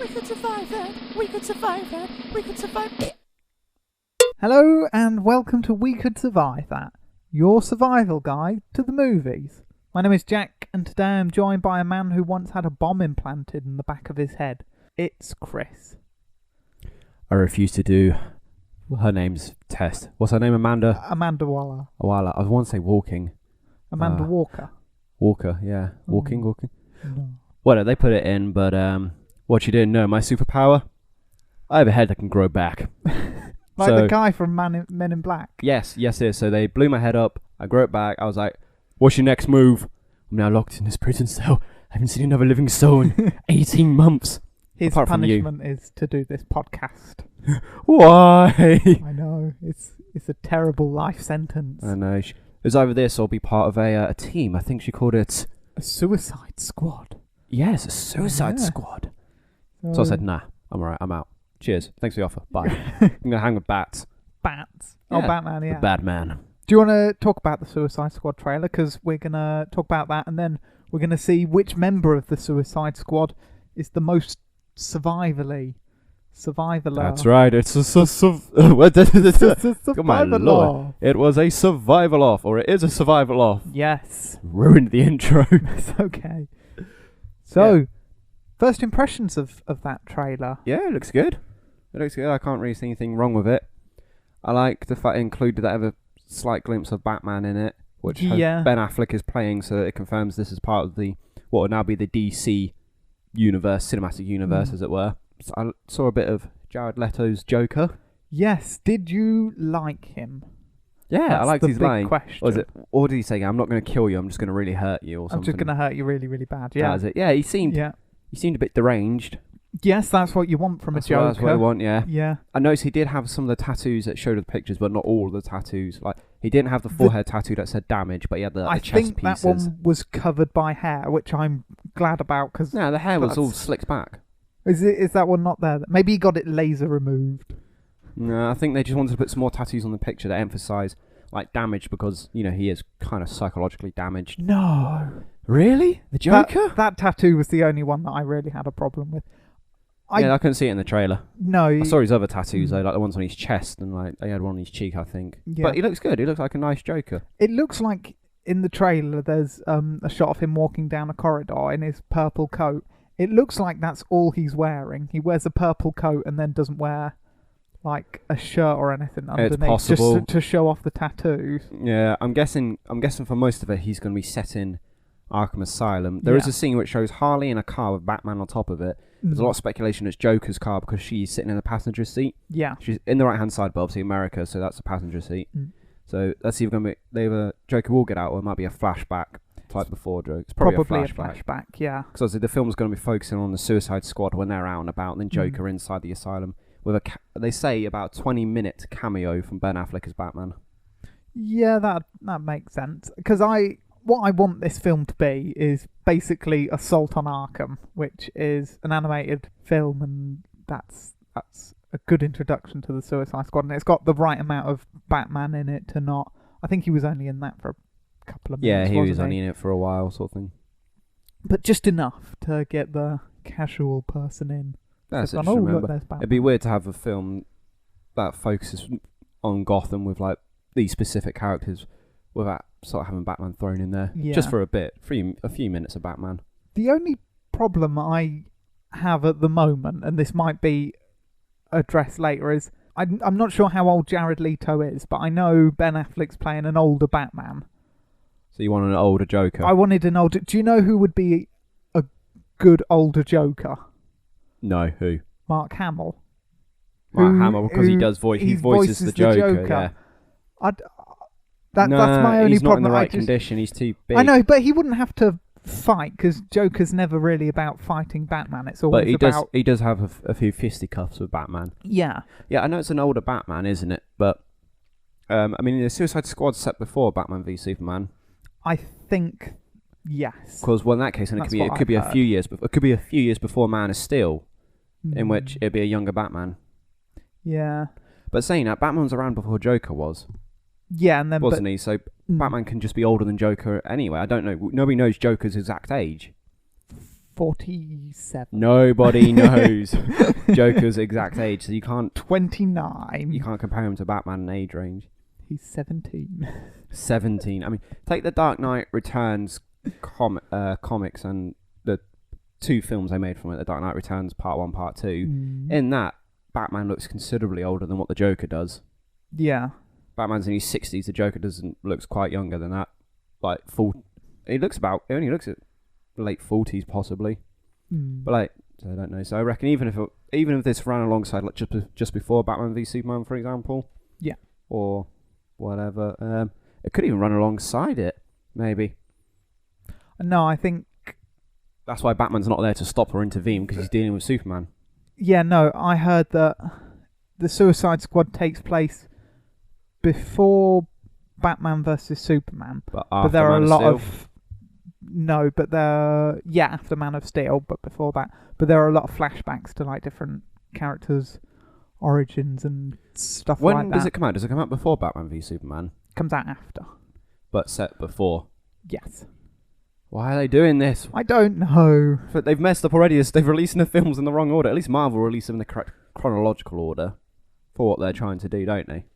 We could survive that. We could survive that. We could survive it. Hello and welcome to We Could Survive That, your survival guide to the movies. My name is Jack and today I'm joined by a man who once had a bomb implanted in the back of his head. It's Chris. I refuse to do her name's test. What's her name? Amanda? Amanda Waller. Awala. I want to say Walking. Amanda Walker. Walker, yeah. Walking. No. Well, they put it in, but what you didn't know, my superpower? I have a head that can grow back. Like the guy from Men in Black. Yes, it is. So they blew my head up. I grew it back. I was like, what's your next move? I'm now locked in this prison cell. I haven't seen another living soul in 18 months. His Apart from you. punishment is to do this podcast. Why? I know. It's a terrible life sentence. I know. It was either this or be part of a team. I think she called it... A suicide squad. Yes, a suicide squad. So I said, nah, I'm alright, I'm out. Cheers. Thanks for the offer. Bye. I'm going to hang with Bats. Bats. Oh, Yeah. Batman, yeah. The bad man. Do you want to talk about the Suicide Squad trailer? Because we're going to talk about that and then we're going to see which member of the Suicide Squad is the most survivaler. That's right. It's a Come on, Survivaler. Lord. It was a survival off, or it is a survival off. Yes. Ruined the intro. It's okay. So, first impressions of that trailer. Yeah, it looks good. It looks good. I can't really see anything wrong with it. I like the fact it included that ever slight glimpse of Batman in it, which Ben Affleck is playing, so that it confirms this is part of the what would now be the DC universe, cinematic universe, as it were. So I saw a bit of Jared Leto's Joker. Yes. Did you like him? Yeah, That's I liked the his big line. question. What was it? What did he say? I'm not going to kill you. I'm just going to really hurt you, or something. I'm just going to hurt you really, really bad. That Yeah. was it. Yeah, he seemed a bit deranged. Yes, that's what you want from a Joker. That's what I want. Yeah. Yeah. I noticed he did have some of the tattoos that showed the pictures, but not all of the tattoos. Like he didn't have the forehead tattoo that said damage, but he had the I chest think pieces. that one was covered by hair, which I'm glad about because No, the hair was all slicked back. is that one not there? Maybe he got it laser removed. No, I think they just wanted to put some more tattoos on the picture that emphasise like damage because he is kind of psychologically damaged. No, Really, the Joker? That tattoo was the only one that I really had a problem with. I couldn't see it in the trailer. No, I saw his other tattoos though, like the ones on his chest and like he had one on his cheek, I think. Yeah. But he looks good. He looks like a nice Joker. It looks like in the trailer there's a shot of him walking down a corridor in his purple coat. It looks like that's all he's wearing. He wears a purple coat and then doesn't wear like a shirt or anything underneath, possible. just to show off the tattoos. Yeah, I'm guessing for most of it he's going to be set in Arkham Asylum. There is a scene which shows Harley in a car with Batman on top of it. There's a lot of speculation it's Joker's car because she's sitting in the passenger seat. Yeah. She's in the right-hand side, but obviously America, so that's the passenger seat. So that's either going to be... Joker will get out, or it might be a flashback type before Joker. It's probably a flashback. Yeah. Because obviously the film's going to be focusing on the Suicide Squad when they're out and about, and then Joker inside the asylum with they say about 20-minute cameo from Ben Affleck as Batman. Yeah, that makes sense. Because what I want this film to be is basically Assault on Arkham, which is an animated film, and that's a good introduction to the Suicide Squad, and it's got the right amount of Batman in it to not... I think he was only in that for a couple of minutes. Yeah, he was only in it for a while, sort of thing. But just enough to get the casual person in. That's Look, remember. there's Batman. It'd be weird to have a film that focuses on Gotham with like these specific characters without sort of having Batman thrown in there. Yeah. Just for a bit. A few minutes of Batman. The only problem I have at the moment, and this might be addressed later, is I'm not sure how old Jared Leto is, but I know Ben Affleck's playing an older Batman. So you want an older Joker? I wanted an older... Do you know who would be a good older Joker? No, who? Mark Hamill. Mark Hamill, because he voices the Joker. Yeah. That's my only he's not problem. in the right condition. He's too big. I know, but he wouldn't have to fight because Joker's never really about fighting Batman. It's always about... He does have a few fisticuffs with Batman. Yeah. Yeah, I know it's an older Batman, isn't it? But I mean, the Suicide Squad's set before Batman v Superman. I think yes. Because in that case, then it could be a few years. It could be a few years before Man of Steel, in which it'd be a younger Batman. Yeah. But saying that, Batman was around before Joker was. Yeah, and then wasn't he? So Batman can just be older than Joker anyway. I don't know. Nobody knows Joker's exact age. 47. Nobody knows Joker's exact age, so you can't 29. You can't compare him to Batman in age range. He's 17. 17. I mean, take the Dark Knight Returns comics and the 2 films they made from it, the Dark Knight Returns Part 1, Part 2. In that, Batman looks considerably older than what the Joker does. Yeah. Batman's in his 60s, the Joker looks quite younger than that. Like, he only looks at late 40s possibly. But like, I don't know. So I reckon even if this ran alongside, like just before Batman v Superman, for example, yeah, or whatever, it could even run alongside it, maybe. No, I think that's why Batman's not there to stop or intervene, because he's dealing with Superman. Yeah, no, I heard that the Suicide Squad takes place before Batman versus Superman, but there are a lot of after Man of Steel, but before that. But there are a lot of flashbacks to like different characters' origins and stuff like that. When does it come out? Does it come out before Batman v Superman? Comes out after. But set before? Yes. Why are they doing this? I don't know. But they've messed up already. They've released the films in the wrong order. At least Marvel released them in the correct chronological order for what they're trying to do, don't they?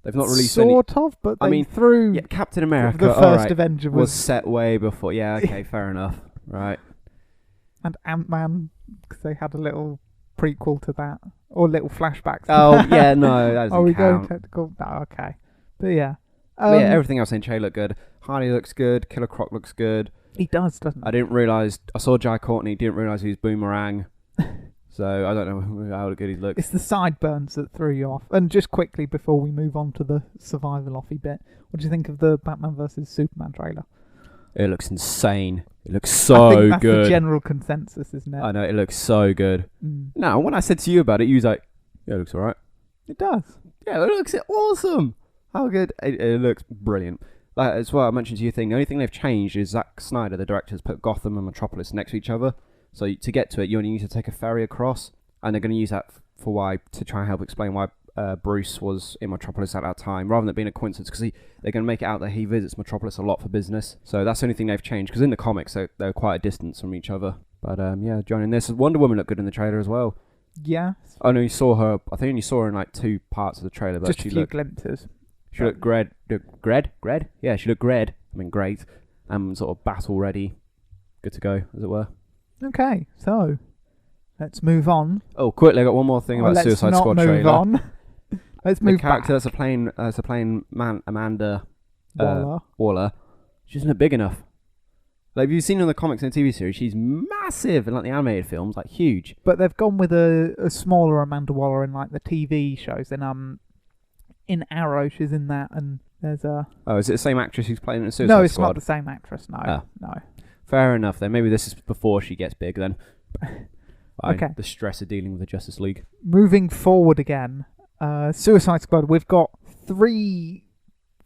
They've not released sort of, but threw Captain America, the first Avenger was set way before. Yeah, okay, fair enough. Right. And Ant-Man, because they had a little prequel to that, or little flashbacks. Oh yeah, no, that doesn't we count. going technical? No, okay, but yeah. Everything else in Che looked good. Hardy looks good. Killer Croc looks good. He does, doesn't he? I didn't realise. I saw Jai Courtney. Didn't realise he was Boomerang. So I don't know how good he looks. It's the sideburns that threw you off. And just quickly before we move on to the survival offy bit, what do you think of the Batman vs Superman trailer? It looks insane. It looks so I think that's good. The general consensus, isn't it? I know, it looks so good. Now, when I said to you about it, you was like, "Yeah, it looks alright." It does. Yeah, it looks awesome. How good! It looks brilliant. Like, as well, I mentioned to you thing. The only thing they've changed is Zack Snyder, the director, has put Gotham and Metropolis next to each other. So to get to it, you only need to take a ferry across, and they're going to use that to try and help explain why Bruce was in Metropolis at that time, rather than it being a coincidence, because they're going to make it out that he visits Metropolis a lot for business. So that's the only thing they've changed, because in the comics they're quite a distance from each other. But yeah, joining this, Wonder Woman looked good in the trailer as well. Yeah. I know you saw her. I think you saw her in like 2 parts of the trailer, but just a few glimpses. She looked great. Yeah, she looked great. I mean, great. Sort of battle ready, good to go, as it were. Okay, so let's move on. Oh, quickly, I got one more thing about Suicide Squad trailer. Let's not move on. Let's move back. The character that's playing Amanda Waller, she doesn't look big enough. Like, you've seen her in the comics and the TV series, she's massive in like the animated films, like huge. But they've gone with a smaller Amanda Waller in like the TV shows. In Arrow, she's in that, and there's a... Oh, is it the same actress who's playing in Suicide Squad? No, it's not the same actress, no. No. Fair enough, then. Maybe this is before she gets big, then. Okay. The stress of dealing with the Justice League. Moving forward again, Suicide Squad, we've got 3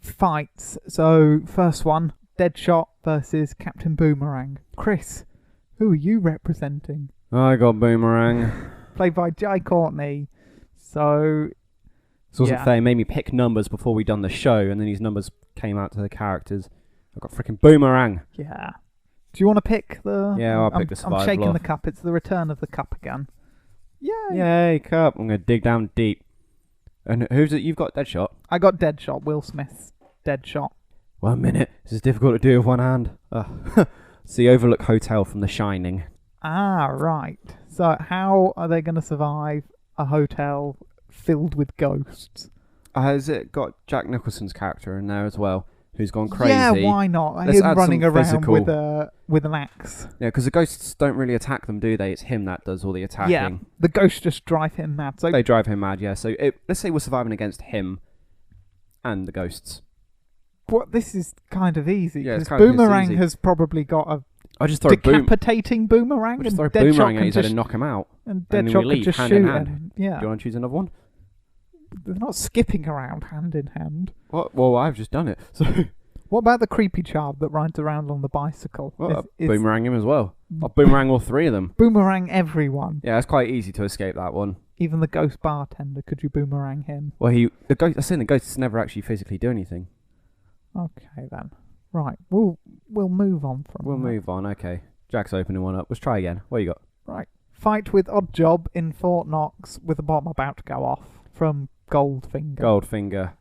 fights. So, first one, Deadshot versus Captain Boomerang. Chris, who are you representing? I got Boomerang. Played by Jai Courtney. So... This wasn't fair. He made me pick numbers before we done the show, and then these numbers came out to the characters. I got freaking Boomerang. Yeah. Do you want to pick the... Yeah, I'll pick the survival. I'm shaking the cup. It's the return of the cup again. Yay! Yay, cup. I'm going to dig down deep. And who's it? You've got Deadshot? I got Deadshot. Will Smith's Deadshot. 1 minute. This is difficult to do with one hand. It's the Overlook Hotel from The Shining. Ah, right. So how are they going to survive a hotel filled with ghosts? Has it got Jack Nicholson's character in there as well, who's gone crazy? Yeah, why not? Him running around with an axe. Yeah, because the ghosts don't really attack them, do they? It's him that does all the attacking. Yeah, the ghosts just drive him mad. So they drive him mad, yeah. So let's say we're surviving against him and the ghosts. What? This is kind of easy. Yeah, because Boomerang has probably got a decapitating boomerang. Just throw Boomerang at his head and knock him out. And Deadshot could just shoot him. Yeah. Do you want to choose another one? They're not skipping around hand in hand. What? Well, I've just done it. So, what about the creepy child that rides around on the bicycle? Well, boomerang him as well. I'll boomerang all 3 of them. Boomerang everyone. Yeah, it's quite easy to escape that one. Even the ghost bartender, could you boomerang him? Well, the ghosts never actually physically do anything. Okay then. Right. We'll move on from We'll move on, okay. Jack's opening one up. Let's try again. What you got? Right. Fight with Oddjob in Fort Knox with a bomb about to go off from Goldfinger. Goldfinger.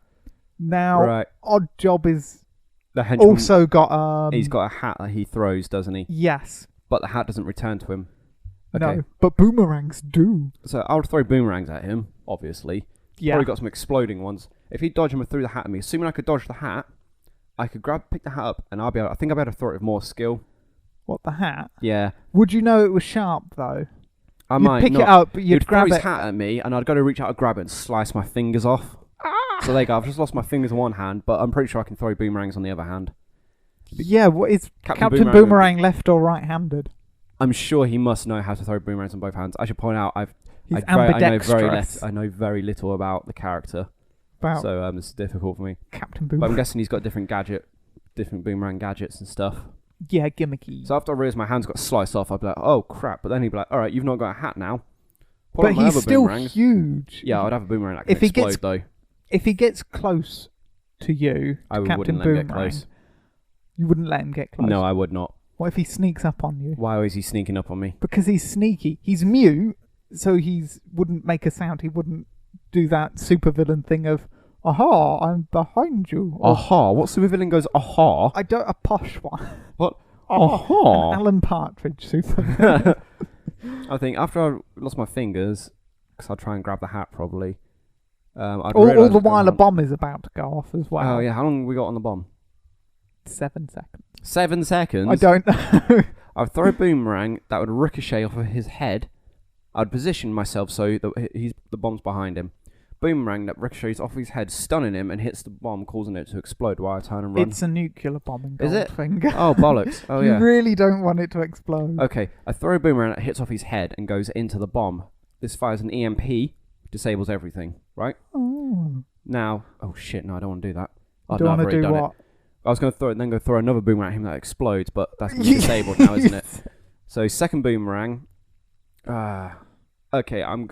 Now, Right. Oddjob is The henchman. also got He's got a hat that he throws, doesn't he? Yes. But the hat doesn't return to him. Okay. No, but boomerangs do. So I'll throw boomerangs at him, obviously. Yeah. Probably got some exploding ones. If he dodge him and threw the hat at me, assuming I could dodge the hat, I could pick the hat up, and I think I'll be able to throw it with more skill. What, the hat? Yeah. Would you know it was sharp, though? I You'd might pick not. it up, but He'd you'd throw grab his it. hat at me, and I'd go to reach out and grab it and slice my fingers off. So there you go. I've just lost my fingers in one hand, but I'm pretty sure I can throw boomerangs on the other hand. Yeah, what is Captain Captain Boomerang Boomerang left or right-handed? I'm sure he must know how to throw boomerangs on both hands. I should point out, He's I ambidextrous. know very little about the character, About so this is difficult for me. Captain But I'm Boomerang. guessing he's got different boomerang gadgets and stuff. Yeah, gimmicky. So after I realised my hands got sliced off, I'd be like, oh crap. But then he'd be like, alright, you've not got a hat now. Pull But out my he's other still boomerangs. huge. Yeah, I'd have a boomerang that can If he explode gets- though. If he gets close to you, I to wouldn't Captain let him get Boomerang, close. you wouldn't let him get close. No, I would not. What if he sneaks up on you? Why is he sneaking up on me? Because he's sneaky. He's mute, so he's wouldn't make a sound. He wouldn't do that supervillain thing of, aha, I'm behind you. Or, Aha, what supervillain goes aha? I don't, a posh one. What? Oh, an Alan Partridge supervillain. I think after I lost my fingers, because I'd try and grab the hat probably. I'd all realise the what's while going a on. bomb is about to go off as well. Oh yeah, how long have we got on the bomb? 7 seconds. 7 seconds? I don't know. I'd throw a boomerang that would ricochet off of his head. I'd position myself so that the bomb's behind him. Boomerang that ricochets off his head, stunning him, and hits the bomb, causing it to explode while I turn and run. It's a nuclear bomb in Is it? Goldfinger. Oh, bollocks. Oh, You yeah. really don't want it to explode. Okay, I throw a boomerang that hits off his head and goes into the bomb. This fires an EMP, disables everything, right? Oh. Now, oh shit, no, I don't want to do that. Oh, Don't no, I've want to already do done what? it. I was going to throw it and then go throw another boomerang at him that explodes, but that's going to be disabled now, isn't it? So, second boomerang. Okay, I'm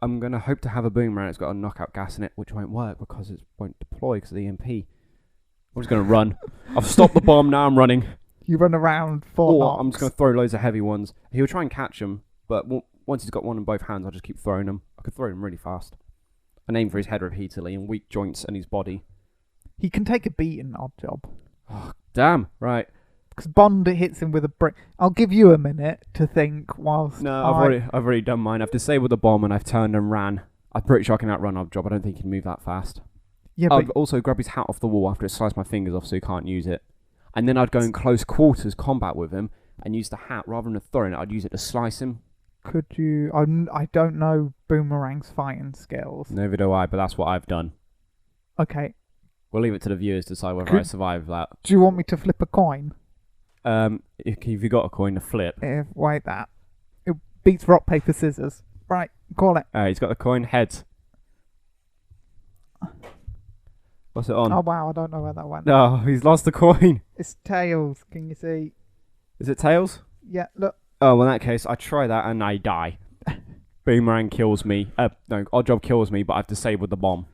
going to hope to have a boomerang that's got a knockout gas in it, which won't work because it won't deploy because of the EMP. I'm just going to run. I've stopped the bomb, now I'm running. You run around Fort Or Knox. I'm just going to throw loads of heavy ones. He'll try and catch them, but once he's got one in both hands, I'll just keep throwing them. I could throw them really fast. And aim for his head repeatedly and weak joints and his body. He can take a beating, Oddjob. Oh, damn, right. Because Bond hits him with a brick. I'll give you a minute to think whilst No, I've already done mine. I've disabled the bomb and I've turned and ran. I'm pretty sure I can outrun Oddjob. I don't think he can move that fast. Yeah, I'd but also grab his hat off the wall after it sliced my fingers off so he can't use it. And then I'd go in close quarters combat with him and use the hat rather than throwing it. I'd use it to slice him. could you... I don't know Boomerang's fighting skills. Neither do I, but that's what I've done. Okay. We'll leave it to the viewers to decide whether I survive that. Do you want me to flip a coin? If you got a coin to flip. Wait, that. It beats rock, paper, scissors. Right, call it. He's got the coin. Heads. What's it on? Oh, wow, I don't know where that went. No, he's lost the coin. It's tails, can you see? Is it tails? Yeah, look. Oh, well, in that case, I try that and I die. Boomerang kills me. No, Oddjob kills me, but I've disabled the bomb.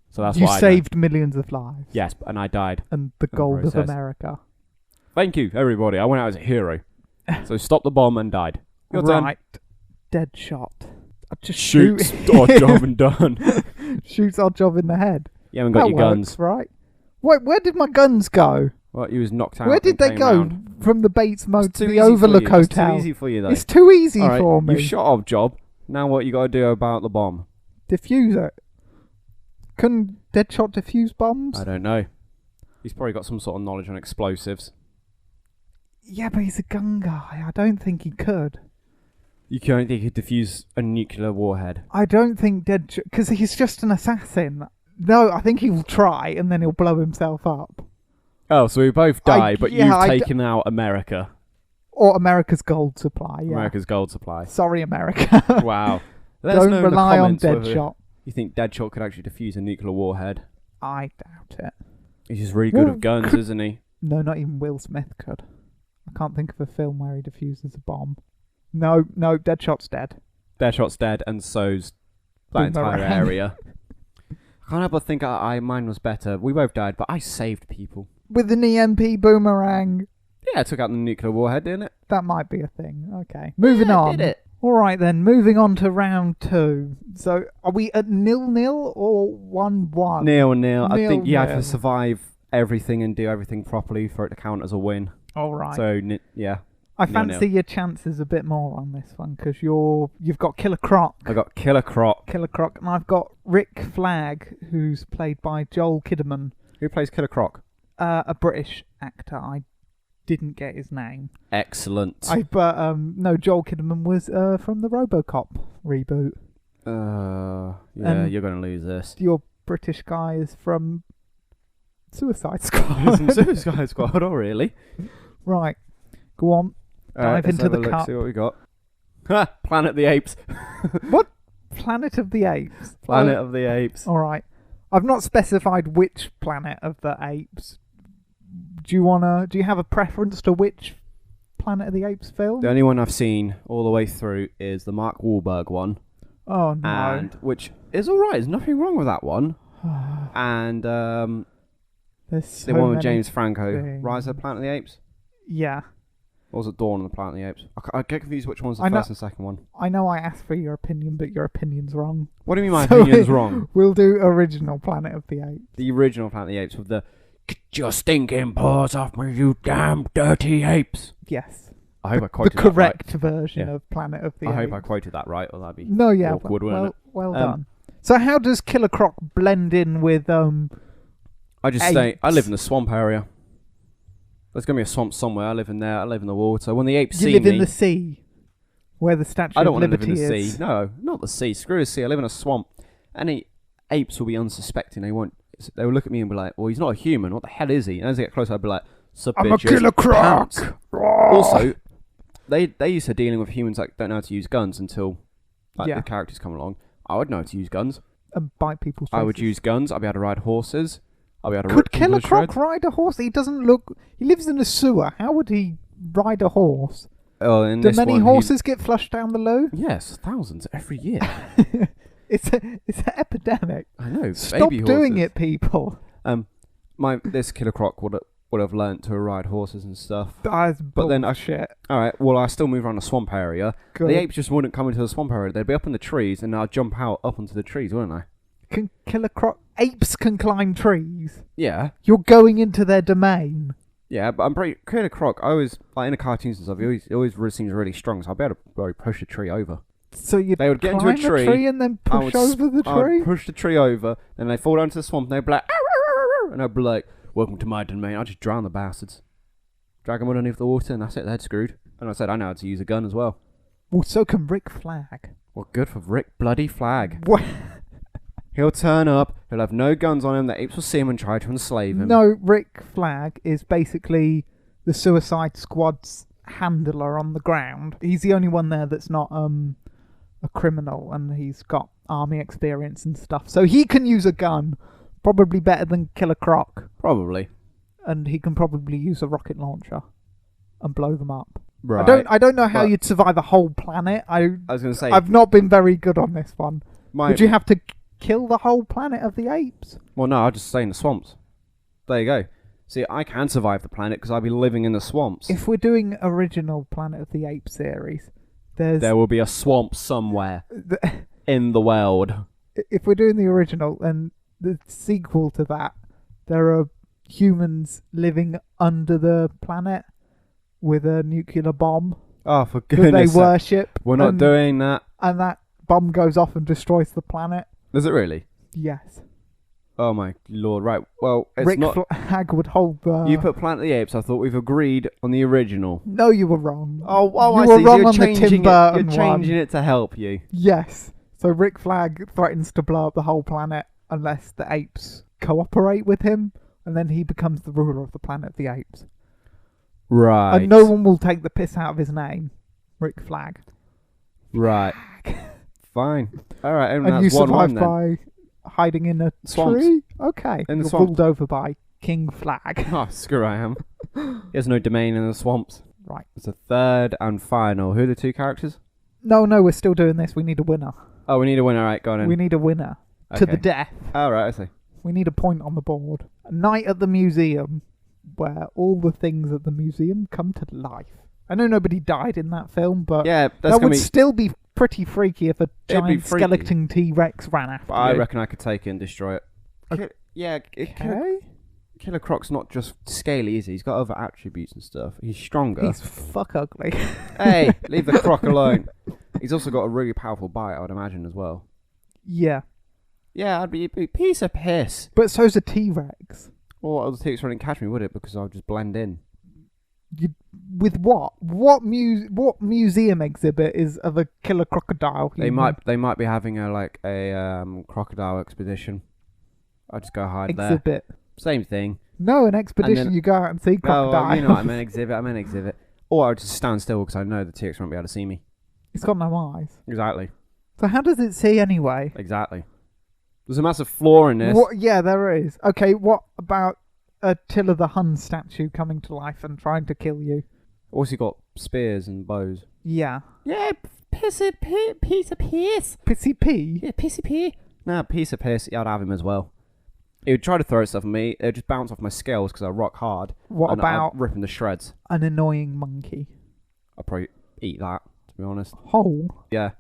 So that's You what I saved millions of lives. Yes, and I died. And the gold of process. America. Thank you, everybody. I went out as a hero. So stop the bomb and died. Your turn. Right. Dead shot. I just Shoots shoot Oddjob and done. Shoots Oddjob in the head. You haven't got That your works, guns. right? Wait, where did my guns go? Well, he was knocked out. Where did and they came go? round. From the Bates mode It's to too the easy for Overlook you. It's Hotel. too easy for you, though. It's too easy All right, for me. You shot Oddjob. Now what you got to do about the bomb? Defuse it. Can Deadshot defuse bombs? I don't know. He's probably got some sort of knowledge on explosives. Yeah, but he's a gun guy. I don't think he could. You can't think he could defuse a nuclear warhead. I don't think Deadshot... Because he's just an assassin. No, I think he will try and then he'll blow himself up. Oh, so we both die, but yeah, you've taken out America. Or America's gold supply, yeah. America's gold supply. Sorry, America. Wow. Let us Don't know in the rely on comments whether Deadshot. You think Deadshot could actually defuse a nuclear warhead? I doubt it. He's just really good Well, with guns, could- isn't he? No, not even Will Smith could. I can't think of a film where he defuses a bomb. No, Deadshot's dead. Deadshot's dead, and so's that entire Boomerang. area. I can't help but think mine was better. We both died, but I saved people. With an EMP boomerang. Yeah, I took out the nuclear warhead, didn't it? That might be a thing. Okay. Moving on. Did it? All right then. Moving on to round 2. So, are we at 0-0 or 1-1? 0-0. I think you have 0-0. to survive everything and do everything properly for it to count as a win. All right. So yeah. I 0-0. fancy your chances a bit more on this one because you've got Killer Croc. I got Killer Croc. Killer Croc, and I've got Rick Flag, who's played by Joel Kinnaman, Who plays Killer Croc? a British actor. I didn't get his name. Excellent. No, Joel Kinnaman was from the RoboCop reboot. Yeah, you're gonna lose this. Your British guy is from Suicide Squad. Some Suicide Squad, oh really? Right, go on. Dive into the cup. See what we got. Planet of the Apes. What? Planet of the Apes. Planet of the Apes. All right. I've not specified which Planet of the Apes. Do you have a preference to which Planet of the Apes film? The only one I've seen all the way through is the Mark Wahlberg one. Oh no. And which is alright, there's nothing wrong with that one. And There's so the one with many James Franco. things. Rise of the Planet of the Apes? Yeah. Or was it Dawn of the Planet of the Apes? I get confused which one's the I know- first and second one. I know I asked for your opinion, but your opinion's wrong. What do you mean my So opinion's wrong? We'll do original Planet of the Apes. The original Planet of the Apes with the "Get your stinking paws off me, you damn dirty apes." Yes. I hope I The quoted that right. correct version Yeah. of Planet of the I Apes. hope I quoted that right, or that'd be No, yeah. awkward, wouldn't it? Well done. So how does Killer Croc blend in with I just apes? say I live in the swamp area. There's gonna be a swamp somewhere. I live in there. I live in the water. When the apes You see live me, in the sea, where the Statue I don't of want to live Liberty in the is. sea. No, not the sea. Screw the sea. I live in a swamp. Any apes will be unsuspecting. They won't. They will look at me and be like, "Well, he's not a human. What the hell is he?" And as they get closer, I'll be like, "Sup, I'm a bitches, Killer Croc." pounce." Also, they used to dealing with humans that don't know how to use guns until Yeah. the characters come along. I would know how to use guns. And bite people's I would faces. use guns. I'd be able to ride horses. I'd be able to Could rip people Killer to Croc shreds. ride a horse? He doesn't look. He lives in a sewer. How would he ride a horse? Oh, in Do this many one, horses get flushed down the loo? Yes, thousands every year. It's an epidemic. I know. Stop baby doing horses. it, people. This Killer Croc would have learnt to ride horses and stuff. That's But then bullshit. All right. Well, I still move around the swamp area. Good. The apes just wouldn't come into the swamp area. They'd be up in the trees, and I'd jump out up onto the trees, wouldn't I? Can Killer Croc? Apes can climb trees. Yeah. You're going into their domain. Yeah, but I'm pretty Killer Croc. I always like in the cartoons and stuff. He always really seems really strong, so I'd be able to really push a tree over. So you They would get into climb a tree, and then I push would over the I tree. would push the tree over, then they fall down to the swamp, and they'd be like, "Arr, arr, arr," and I'd be like, "Welcome to my domain." I'd just drown the bastards, drag them underneath the water, and that's it. They're screwed. And I said I know how to use a gun as well. Well, so can Rick Flag. Well, good for Rick Bloody Flag. What? He'll turn up. He'll have no guns on him. The apes will see him and try to enslave him. No, Rick Flag is basically the Suicide Squad's handler on the ground. He's the only one there that's not a criminal, and he's got army experience and stuff. So he can use a gun, probably better than Killer Croc, Probably. and he can probably use a rocket launcher and blow them up. Right. I don't know how But- you'd survive a whole planet. I was going to say. I've not been very good on this one. my, Would you have to kill the whole planet of the apes? Well, no, I'll just stay in the swamps. There you go. See, I can survive the planet because I'll be living in the swamps. If we're doing original Planet of the Apes series, There will be a swamp somewhere in the world. if we're doing the original and the sequel to that, there are humans living under the planet with a nuclear bomb Oh, for that they goodness sake. worship. We're not and, doing that. And that bomb goes off and destroys the planet. Is it really? Yes. Oh my lord! Right. Well, it's Rick not. Flag would hold the... You put Planet of the Apes. I thought we've agreed on the original. No, you were wrong. Oh, you I were see. wrong You're on the Tim changing Burton it. You're changing one. it to help you. Yes. So Rick Flag threatens to blow up the whole planet unless the apes cooperate with him, and then he becomes the ruler of the Planet of the Apes. Right. And no one will take the piss out of his name, Rick Flag. Right. Fine. All right. And, And you that's 1-1 survive then. by hiding in a Swamps. tree? Okay. In the You're swamp. pulled over by King Flag. Oh, screw I am. He has no domain in the swamps. Right. It's the third and final. Who are the two characters? No, we're still doing this. We need a winner. Oh, we need a winner. All right, go on in. We need a winner. To the Okay. death. All right, I see. We need a point on the board. A night at the museum where all the things at the museum come to life. I know nobody died in that film, but Yeah, that would still be pretty freaky if a giant skeleton T-Rex ran after you. I reckon I could take it and destroy it. Okay. Killer Croc's not just scaly, is he? He's got other attributes and stuff. He's stronger. He's fuck ugly. Hey, leave the croc alone. He's also got a really powerful bite, I would imagine, as well. Yeah. Yeah, I'd be a piece of piss. But so's a T-Rex. Well, the T-Rex wouldn't catch me, would it? Because I would just blend in. With what? What museum exhibit is of a killer crocodile? They might be having a crocodile expedition. I'll just go hide there. Exhibit. Same thing. No, an expedition. You go out and see crocodiles. Oh, you know what I meant, exhibit. Or I'll just stand still because I know the T-Rex won't be able to see me. It's got no eyes. Exactly. So how does it see anyway? Exactly. There's a massive flaw in this. Yeah, there is. Okay, what about Attila the Hun statue coming to life and trying to kill you? Also got spears and bows. Yeah. Yeah, piece of piss. Pissy P? Yeah, pissy pee. Nah, piece of piss. Yeah, I'd have him as well. He would try to throw stuff at me. It would just bounce off my scales because I rock hard. What about I'd rip him to shreds? An annoying monkey? I'd probably eat that, to be honest. Whole? Yeah.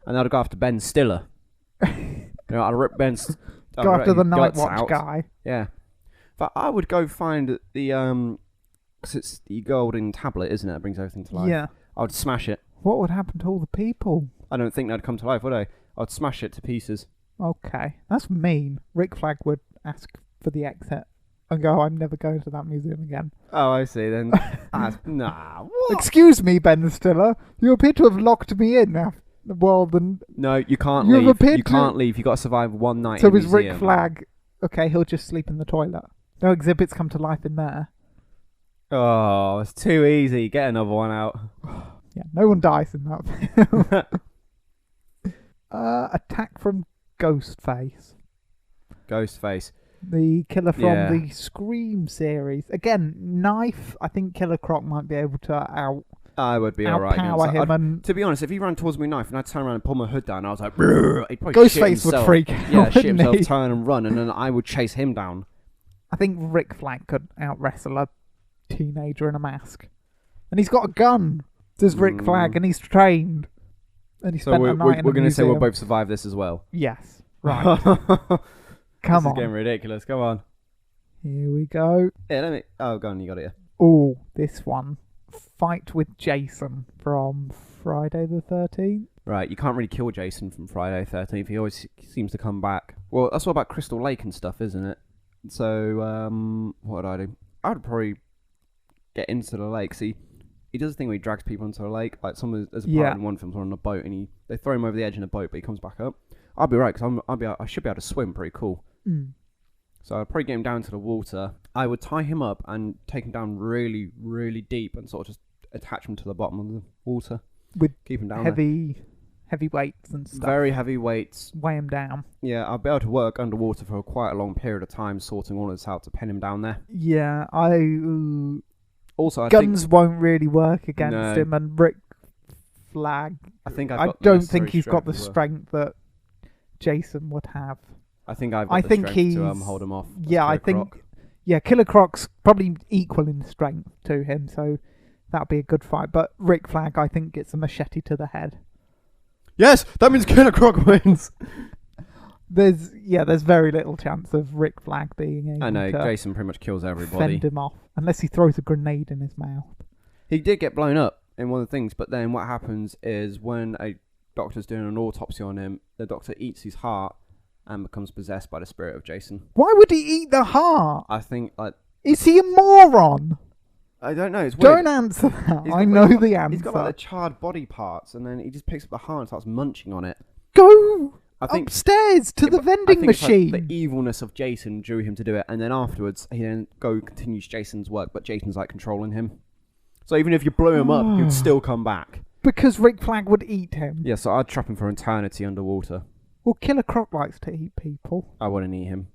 And then I'd go after Ben Stiller. I'd rip Ben's... Go after the Night Watch guy. Yeah. But I would go find the... Because it's the golden tablet, isn't it? That brings everything to life. Yeah. I would smash it. What would happen to all the people? I don't think they'd come to life, would I? I'd smash it to pieces. Okay. That's mean. Rick Flag would ask for the exit and go, I'm never going to that museum again. Oh, I see, then. Nah, what? Excuse me, Ben Stiller. You appear to have locked me in now. No, you can't leave. You can't leave. You've got to survive one night in the museum. So is Rick Flag... Okay, he'll just sleep in the toilet. No exhibits come to life in there. Oh, it's too easy. Get another one out. Yeah, no one dies in that film. Attack from Ghostface. Ghostface. The killer from the Scream series. Again, knife. I think Killer Croc might be able to I would be alright against him. And to be honest, if he ran towards me with a knife and I turned around and pulled my hood down, I was like, he'd probably Ghostface would freak out. Yeah, shit himself, turn and run, and then I would chase him down. I think Rick Flag could out wrestle a teenager in a mask, and he's got a gun. There's Rick Flag, and he's trained. And he spent a night in we're going to say museum. we'll both survive this as well. Yes, right. Come on. This is getting ridiculous. Come on. Here we go. Yeah, let me. Oh, go on. You got it. Oh, this one. Fight with Jason from Friday the 13th. Right, you can't really kill Jason from Friday the 13th. He always seems to come back. Well, that's all about Crystal Lake and stuff, isn't it? So, what would I do? I would probably get into the lake. See, he does a thing where he drags people into the lake. Like, there's a part in one film on a boat, and they throw him over the edge in a boat, but he comes back up. I'll be right, because I should be able to swim pretty cool. Mm. So I'd probably get him down to the water. I would tie him up and take him down really, really deep and sort of just attach him to the bottom of the water. Keep him down heavy weights and stuff. Very heavy weights. Weigh him down. Yeah, I'll be able to work underwater for quite a long period of time, sorting all this out to pin him down there. Yeah, Also, guns won't really work against him, and Rick Flag. I don't think he's got the strength that Jason would have. I think I've got the strength to hold him off. Yeah, I think. Yeah, Killer Croc's probably equal in strength to him, so that'll be a good fight. But Rick Flag, I think, gets a machete to the head. Yes, that means Killer Croc wins. There's very little chance of Rick Flag being able I know, to Jason pretty much kills everybody. Fend him off, unless he throws a grenade in his mouth. He did get blown up in one of the things, but then what happens is when a doctor's doing an autopsy on him, the doctor eats his heart and becomes possessed by the spirit of Jason. Why would he eat the heart? I think, is he a moron? I don't know. It's weird. Don't answer that. I know the answer. He's got the charred body parts, and then he just picks up the heart and starts munching on it. Go upstairs to the vending machine. The evilness of Jason drew him to do it, and then afterwards he then continues Jason's work, but Jason's controlling him. So even if you blew him up, he'd still come back. Because Rick Flag would eat him. Yeah, so I'd trap him for eternity underwater. Well, Killer Croc likes to eat people. I wouldn't eat him.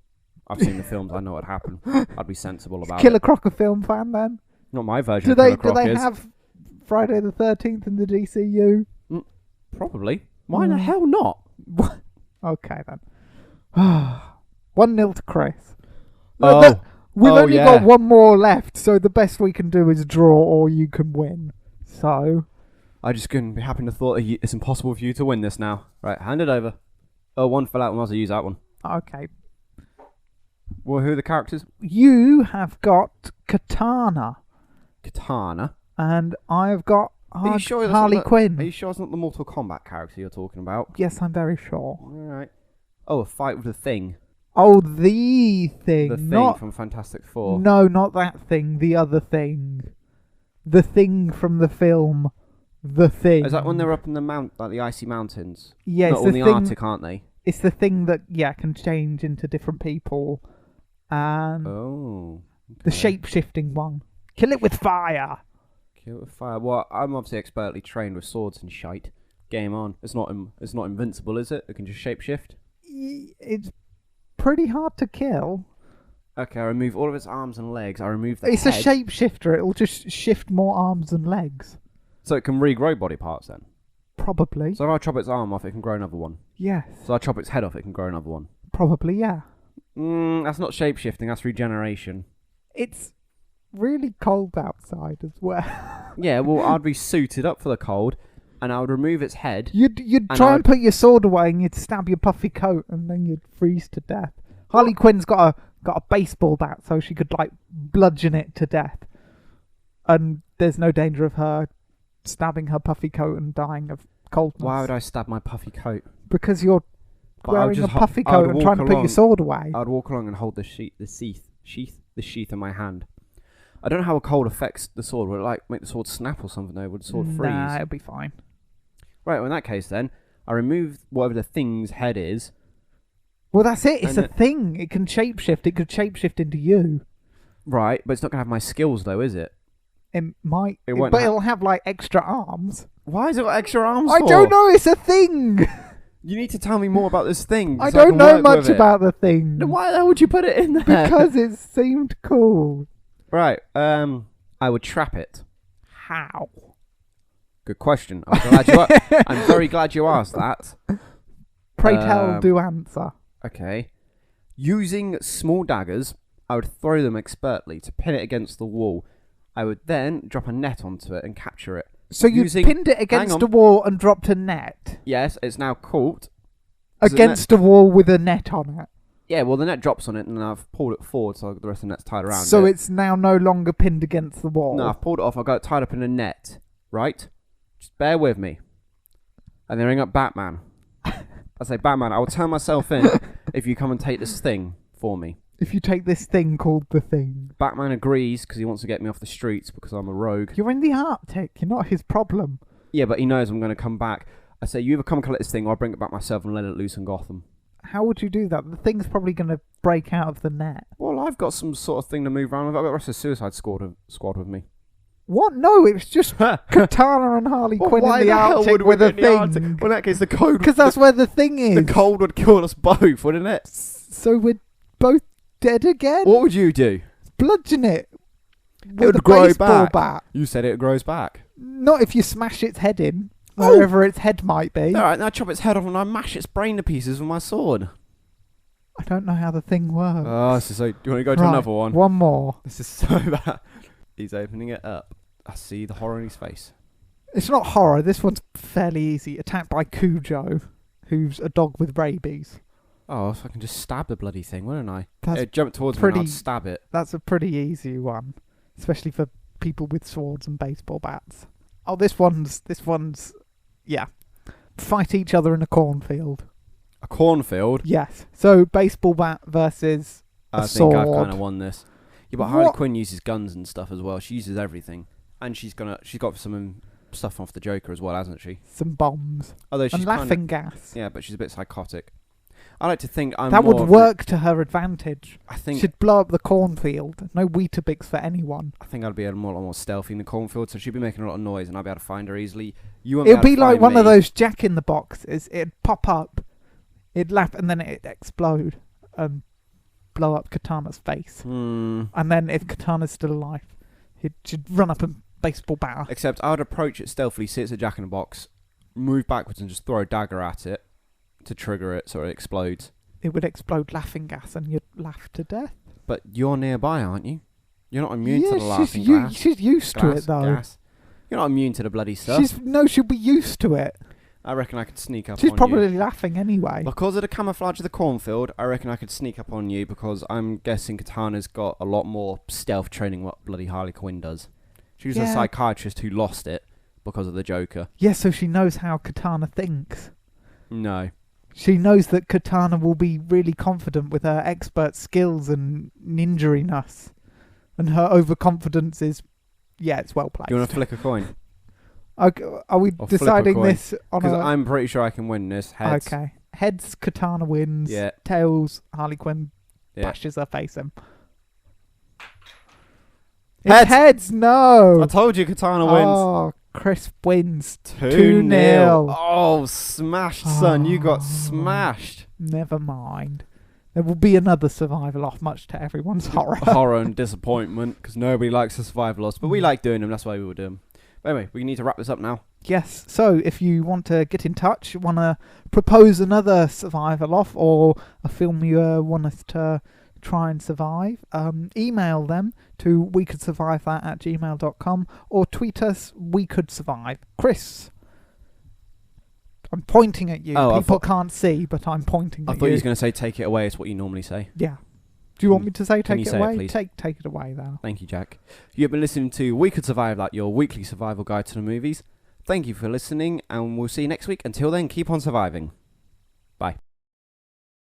I've seen the films. I know what'd happen. I'd be sensible about it. Killer Croc a film fan then? Not my version of Killer Croc. Do they have Friday the 13th in the DCU? Probably. Why the hell not? Okay then. 1-0 to Chris. We've only got one more left, so the best we can do is draw or you can win. So I just couldn't be happy to thought it's impossible for you to win this now. Right, hand it over. Oh, one fell out. We might as well use that one. okay, Well, who are the characters? you have got Katana, Katana. and I've got Are you sure that's Harley not the- Quinn. Are you sure it's not the Mortal Kombat character you're talking about? Yes, I'm very sure. Alright. Oh, a fight with the Thing. Oh, the thing, The Thing not from Fantastic Four. no, not that thing. The other thing, the thing from the film, The Thing. Is that when they're up in the like the icy mountains? Yeah, Not it's on the the thing. Arctic, aren't they? It's the thing that can change into different people, and Oh. the okay. shape-shifting one. Kill it with fire. Kill with fire. Well, I'm obviously expertly trained with swords and shite. Game on. It's not invincible, is it? It can just shapeshift. It's pretty hard to kill. Okay, I remove all of its arms and legs. I remove the It's head. a shapeshifter. It will just shift more arms and legs. So it can regrow body parts then? Probably. So if I chop its arm off, it can grow another one. Yes. So I chop its head off, it can grow another one. Probably, yeah. That's not shapeshifting, that's regeneration. It's really cold outside as well. Yeah, well, I'd be suited up for the cold, and I would remove its head. You'd And try and I'd- put your sword away, and you'd stab your puffy coat, and then you'd freeze to death. Harley Quinn's got a baseball bat, so she could like bludgeon it to death, and there's no danger of her stabbing her puffy coat and dying of coldness. Why would I stab my puffy coat? Because you're But I would wearing a just ho- puffy I would coat and walk trying to put your along- sword away. I'd walk along and hold the sheath in my hand. I don't know how a cold affects the sword. Would it like make the sword snap or something though? Would the sword freeze? Nah, it'll be fine. Right, well in that case then, I remove whatever the thing's head is. Well, that's it. It's And a thing. It can shapeshift. It could shapeshift into you. Right, but it's not going to have my skills though, is it? It might, It won't but ha- it'll have like extra arms. Why has it got extra arms I for? don't know. It's a thing. You need to tell me more about this thing. I so don't can know work much with it. about the thing Then why the hell would you put it in there? because it seemed cool. Right, I would trap it. How? Good question. I'm very glad you asked that. Pray tell, do answer. Okay. Using small daggers, I would throw them expertly to pin it against the wall. I would then drop a net onto it and capture it. So you using- pinned it against hang on. a wall and dropped a net Yes, it's now caught. Is it against a wall with a net on it. Yeah, well, the net drops on it, and I've pulled it forward, so the rest of the net's tied around So it. it's now no longer pinned against the wall. No, I've pulled it off. I've got it tied up in a net, right? Just bear with me. And they ring up Batman. I say, Batman, I will turn myself in if you come and take this thing for me. If you take this thing called the thing. Batman agrees because he wants to get me off the streets because I'm a rogue. You're in the Arctic. You're not his problem. Yeah, but he knows I'm going to come back. I say, you either come and collect this thing or I bring it back myself and let it loose in Gotham. How would you do that? The thing's probably going to break out of the net. Well, I've got some sort of thing to move around with. I've got the rest of the Suicide Squad with me. What? No, it's just Katana and Harley Quinn in the Arctic with a thing. Well, in that case, the code... Because that's where the thing is. The cold would kill us both, wouldn't it? So we're both dead again? What would you do? Bludgeon it. With would a grow baseball back. bat. You said it grows back. Not if you smash its head in. Oh. Wherever its head might be. Alright, now I chop its head off and I mash its brain to pieces with my sword. I don't know how the thing works. Oh, this is so... Do you want to go to Right, another one? One more. This is so bad. He's opening it up. I see the horror in his face. It's not horror. This one's fairly easy. Attacked by Cujo, who's a dog with rabies. Oh, so I can just stab the bloody thing, wouldn't I? That's It'd jump towards me pretty- and I'd stab it. That's a pretty easy one, especially for people with swords and baseball bats. Oh, this one's yeah. Fight each other in a cornfield. A cornfield? Yes. So baseball bat versus I a think I've sword. kind of won this. Yeah, but Harley What? Quinn uses guns and stuff as well. She uses everything. And she's got some stuff off the Joker as well, hasn't she? Some bombs Although she's and laughing gas. Yeah, but she's a bit psychotic. I like to think I'm That more would of work to her advantage. I think She'd blow up the cornfield. No Weetabix for anyone. I think I'd be a lot more stealthy in the cornfield, so she'd be making a lot of noise, and I'd be able to find her easily. You won't It'd be be able to like find one of me. those Jack in the Boxes. It'd pop up, it'd laugh, and then it'd explode and blow up Katana's face. Hmm. And then if Katana's still alive, she'd run up and baseball bat her. Except I would approach it stealthily, see it's a Jack in the Box, move backwards, and just throw a dagger at it to trigger it so it explodes. It would explode laughing gas and you'd laugh to death. But you're nearby, aren't you? You're not immune to the Yeah, laughing gas. she's used to it though. Gas. You're not immune to the bloody stuff. She'll be used to it. I reckon I could sneak up She's on you. probably laughing anyway. Because of the camouflage of the cornfield, I reckon I could sneak up on you because I'm guessing Katana's got a lot more stealth training what bloody Harley Quinn does. She was a psychiatrist who lost it because of the Joker. Yeah, so she knows how Katana thinks. No. She knows that Katana will be really confident with her expert skills and ninja-ness. And her overconfidence is, it's well placed. Do you want to flick a coin? Are we deciding this on Because I'm pretty sure I can win this. Heads. Okay. Heads, Katana wins. Yeah. Tails, Harley Quinn bashes her face in. Heads! Heads, no! I told you Katana wins. Oh, Chris wins 2-0. Oh, smashed, son. You got smashed. Never mind. There will be another survival off, much to everyone's horror. Horror and disappointment, because nobody likes a survival loss. But we like doing them. That's why we will do them. But anyway, we need to wrap this up now. Yes. So if you want to get in touch, want to propose another survival off or a film you want us to try and survive, email them to wecouldssurvivethat@gmail.com or tweet us wecouldssurvive. Chris, I'm pointing at you. People can't see, but I'm pointing at you. I thought you was going to say take it away. It's what you normally say. Yeah. Do you want me to say take it away? Please? Take it away, though. Thank you, Jack. You've been listening to We Could Survive That, your weekly survival guide to the movies. Thank you for listening, and we'll see you next week. Until then, keep on surviving.